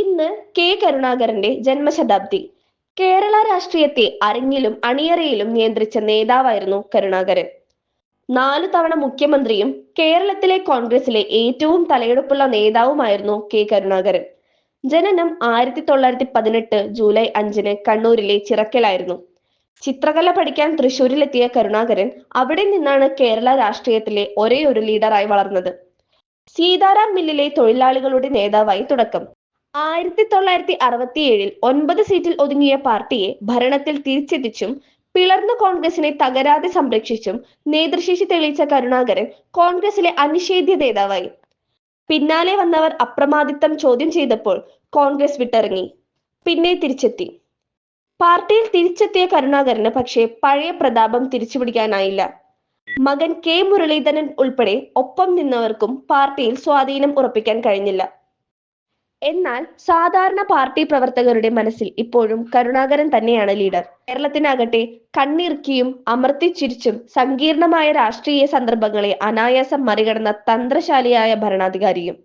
ഇന്ന് കെ കരുണാകരന്റെ ജന്മശതാബ്ദി. കേരള രാഷ്ട്രീയത്തെ അരങ്ങിലും അണിയറയിലും നിയന്ത്രിച്ച നേതാവായിരുന്നു കരുണാകരൻ. 4 തവണ മുഖ്യമന്ത്രിയും കേരളത്തിലെ കോൺഗ്രസിലെ ഏറ്റവും തലയെടുപ്പുള്ള നേതാവുമായിരുന്നു കെ കരുണാകരൻ. ജനനം 1918 ജൂലൈ 5 കണ്ണൂരിലെ ചിറക്കലായിരുന്നു. ചിത്രകല പഠിക്കാൻ തൃശൂരിലെത്തിയ കരുണാകരൻ അവിടെ നിന്നാണ് കേരള രാഷ്ട്രീയത്തിലെ ഒരേയൊരു ലീഡറായി വളർന്നത്. സീതാറാം മില്ലിലെ തൊഴിലാളികളുടെ നേതാവായി തുടക്കം. 1967 9 സീറ്റിൽ ഒതുങ്ങിയ പാർട്ടിയെ ഭരണത്തിൽ തിരിച്ചെത്തിച്ചും പിളർന്ന കോൺഗ്രസിനെ തകരാതെ സംരക്ഷിച്ചും നേതൃശേഷി തെളിയിച്ച കരുണാകരൻ കോൺഗ്രസിലെ അനിഷേധ്യ നേതാവായി. പിന്നാലെ വന്നവർ അപ്രമാദിത്വം ചോദ്യം ചെയ്തപ്പോൾ കോൺഗ്രസ് വിട്ടിറങ്ങി, പിന്നെ തിരിച്ചെത്തി. പാർട്ടിയിൽ തിരിച്ചെത്തിയ കരുണാകരന് പക്ഷേ പഴയ പ്രതാപം തിരിച്ചുപിടിക്കാനായില്ല. മകൻ കെ മുരളീധരൻ ഉൾപ്പെടെ ഒപ്പം നിന്നവർക്കും പാർട്ടിയിൽ സ്വാധീനം ഉറപ്പിക്കാൻ കഴിഞ്ഞില്ല. എന്നാൽ സാധാരണ പാർട്ടി പ്രവർത്തകരുടെ മനസ്സിൽ ഇപ്പോഴും കരുണാകരൻ തന്നെയാണ് ലീഡർ. കേരളത്തിനാകട്ടെ കണ്ണിറുക്കിയും അമർത്തിച്ചിരിച്ചും സങ്കീർണമായ രാഷ്ട്രീയ സന്ദർഭങ്ങളെ അനായാസം മറികടന്ന തന്ത്രശാലിയായ ഭരണാധികാരിയും.